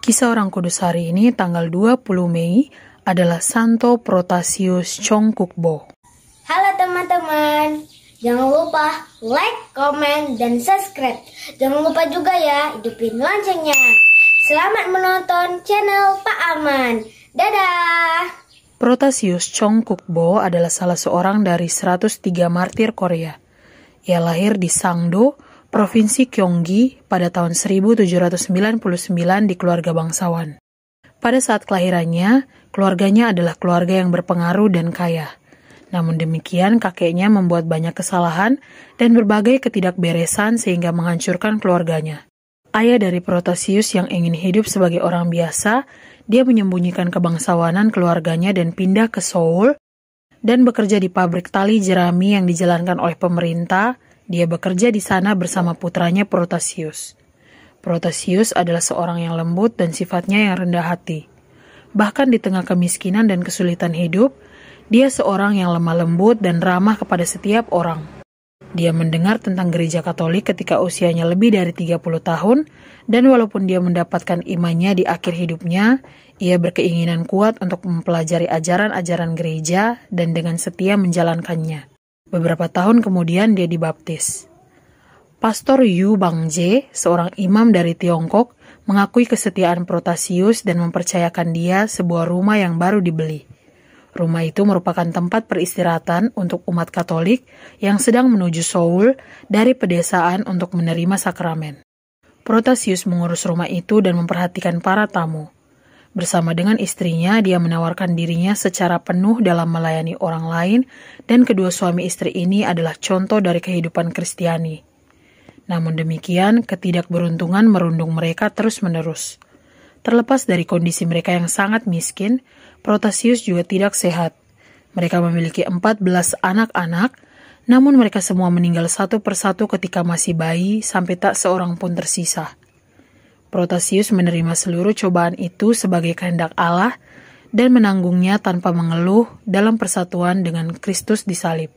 Kisah orang kudus hari ini tanggal 20 Mei adalah Santo Protasius Cheongkukbo. Halo teman-teman, jangan lupa like, komen, dan subscribe. Jangan lupa juga ya hidupin loncengnya. Selamat menonton channel Pak Aman. Dadah! Protasius Cheongkukbo adalah salah seorang dari 103 martir Korea. Ia lahir di Sangdo, Provinsi Gyeonggi pada tahun 1799 di keluarga bangsawan. Pada saat kelahirannya, keluarganya adalah keluarga yang berpengaruh dan kaya. Namun demikian, kakeknya membuat banyak kesalahan dan berbagai ketidakberesan sehingga menghancurkan keluarganya. Ayah dari Protasius yang ingin hidup sebagai orang biasa, dia menyembunyikan kebangsawanan keluarganya dan pindah ke Seoul dan bekerja di pabrik tali jerami yang dijalankan oleh pemerintah. Dia bekerja di sana bersama putranya Protasius. Protasius adalah seorang yang lembut dan sifatnya yang rendah hati. Bahkan di tengah kemiskinan dan kesulitan hidup, dia seorang yang lemah lembut dan ramah kepada setiap orang. Dia mendengar tentang gereja Katolik ketika usianya lebih dari 30 tahun, dan walaupun dia mendapatkan imannya di akhir hidupnya, ia berkeinginan kuat untuk mempelajari ajaran-ajaran gereja dan dengan setia menjalankannya. Beberapa tahun kemudian dia dibaptis. Pastor Yu Bang-jae, seorang imam dari Tiongkok, mengakui kesetiaan Protasius dan mempercayakan dia sebuah rumah yang baru dibeli. Rumah itu merupakan tempat peristirahatan untuk umat Katolik yang sedang menuju Seoul dari pedesaan untuk menerima sakramen. Protasius mengurus rumah itu dan memperhatikan para tamu. Bersama dengan istrinya, dia menawarkan dirinya secara penuh dalam melayani orang lain, dan kedua suami istri ini adalah contoh dari kehidupan Kristiani. Namun demikian, ketidakberuntungan merundung mereka terus-menerus. Terlepas dari kondisi mereka yang sangat miskin, Protasius juga tidak sehat. Mereka memiliki 14 anak-anak, namun mereka semua meninggal satu persatu ketika masih bayi, sampai tak seorang pun tersisa. Protasius menerima seluruh cobaan itu sebagai kehendak Allah dan menanggungnya tanpa mengeluh dalam persatuan dengan Kristus disalib.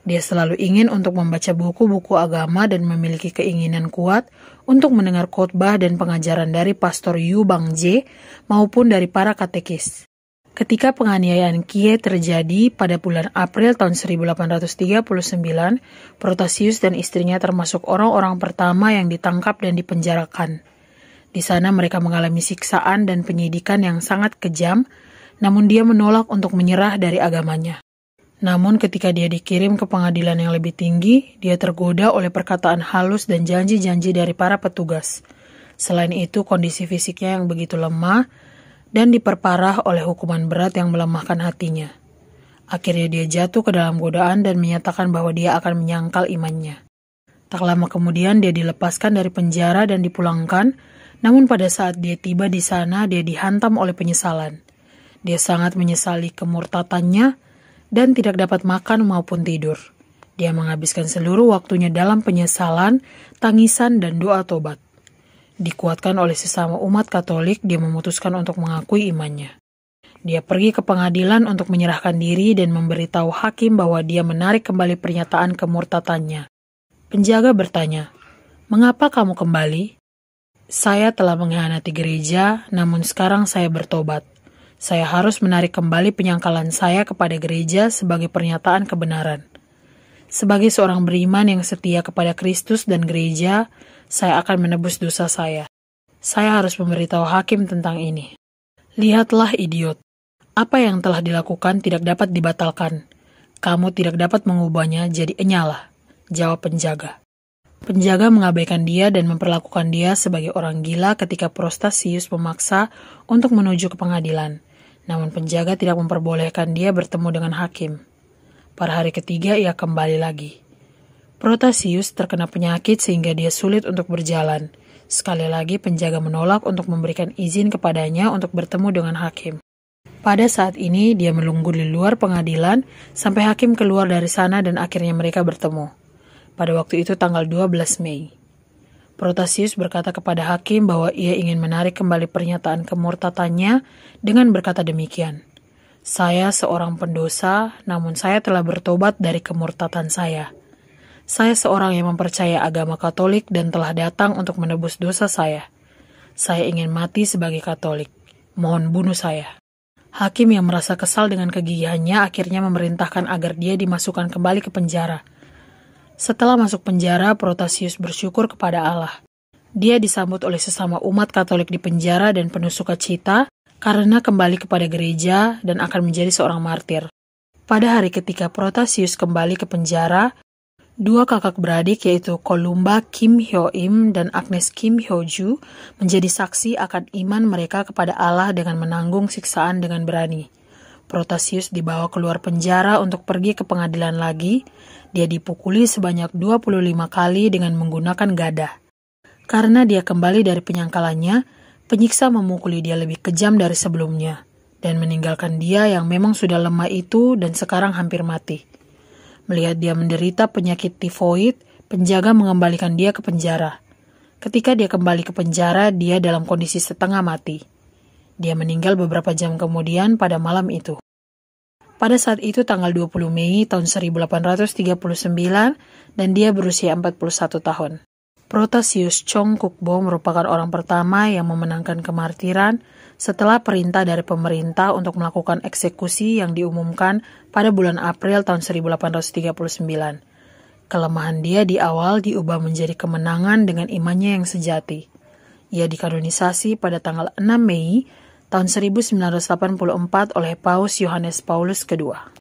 Dia selalu ingin untuk membaca buku-buku agama dan memiliki keinginan kuat untuk mendengar khotbah dan pengajaran dari Pastor Yu Bang-jae maupun dari para katekis. Ketika penganiayaan Kie terjadi pada bulan April tahun 1839, Protasius dan istrinya termasuk orang-orang pertama yang ditangkap dan dipenjarakan. Di sana mereka mengalami siksaan dan penyidikan yang sangat kejam, namun dia menolak untuk menyerah dari agamanya. Namun ketika dia dikirim ke pengadilan yang lebih tinggi, dia tergoda oleh perkataan halus dan janji-janji dari para petugas. Selain itu, kondisi fisiknya yang begitu lemah dan diperparah oleh hukuman berat yang melemahkan hatinya. Akhirnya dia jatuh ke dalam godaan dan menyatakan bahwa dia akan menyangkal imannya. Tak lama kemudian dia dilepaskan dari penjara dan dipulangkan, namun pada saat dia tiba di sana dia dihantam oleh penyesalan. Dia sangat menyesali kemurtatannya dan tidak dapat makan maupun tidur. Dia menghabiskan seluruh waktunya dalam penyesalan, tangisan, dan doa tobat. Dikuatkan oleh sesama umat Katolik, dia memutuskan untuk mengakui imannya. Dia pergi ke pengadilan untuk menyerahkan diri dan memberitahu hakim bahwa dia menarik kembali pernyataan kemurtatannya. Penjaga bertanya, "Mengapa kamu kembali?" "Saya telah mengkhianati gereja, namun sekarang saya bertobat. Saya harus menarik kembali penyangkalan saya kepada gereja sebagai pernyataan kebenaran. Sebagai seorang beriman yang setia kepada Kristus dan gereja, saya akan menebus dosa saya. Saya harus memberitahu hakim tentang ini." "Lihatlah, idiot. Apa yang telah dilakukan tidak dapat dibatalkan. Kamu tidak dapat mengubahnya jadi enyalah," jawab penjaga. Penjaga mengabaikan dia dan memperlakukan dia sebagai orang gila ketika Protasius memaksa untuk menuju ke pengadilan. Namun penjaga tidak memperbolehkan dia bertemu dengan hakim. Pada hari ketiga ia kembali lagi. Protasius terkena penyakit sehingga dia sulit untuk berjalan. Sekali lagi penjaga menolak untuk memberikan izin kepadanya untuk bertemu dengan hakim. Pada saat ini dia menunggu di luar pengadilan sampai hakim keluar dari sana dan akhirnya mereka bertemu. Pada waktu itu tanggal 12 Mei. Protasius berkata kepada hakim bahwa ia ingin menarik kembali pernyataan kemurtatannya dengan berkata demikian, "Saya seorang pendosa, namun saya telah bertobat dari kemurtatan saya. Saya seorang yang mempercayai agama Katolik dan telah datang untuk menebus dosa saya. Saya ingin mati sebagai Katolik. Mohon bunuh saya. Hakim yang merasa kesal dengan kegigihannya akhirnya memerintahkan agar dia dimasukkan kembali ke penjara. Setelah masuk penjara, Protasius bersyukur kepada Allah. Dia disambut oleh sesama umat Katolik di penjara dan penuh sukacita karena kembali kepada gereja dan akan menjadi seorang martir. Pada hari ketika Protasius kembali ke penjara, dua kakak beradik yaitu Columba Kim Hyo-im dan Agnes Kim Hyo-ju menjadi saksi akan iman mereka kepada Allah dengan menanggung siksaan dengan berani. Protasius dibawa keluar penjara untuk pergi ke pengadilan lagi. Dia dipukuli sebanyak 25 kali dengan menggunakan gada. Karena dia kembali dari penyangkalannya, penyiksa memukuli dia lebih kejam dari sebelumnya dan meninggalkan dia yang memang sudah lemah itu dan sekarang hampir mati. Melihat dia menderita penyakit tifoid, penjaga mengembalikan dia ke penjara. Ketika dia kembali ke penjara, dia dalam kondisi setengah mati. Dia meninggal beberapa jam kemudian pada malam itu. Pada saat itu tanggal 20 Mei tahun 1839 dan dia berusia 41 tahun. Protasius Chongkukbo merupakan orang pertama yang memenangkan kemartiran setelah perintah dari pemerintah untuk melakukan eksekusi yang diumumkan pada bulan April tahun 1839. Kelemahan dia di awal diubah menjadi kemenangan dengan imannya yang sejati. Ia dikanonisasi pada tanggal 6 Mei tahun 1984 oleh Paus Yohanes Paulus II.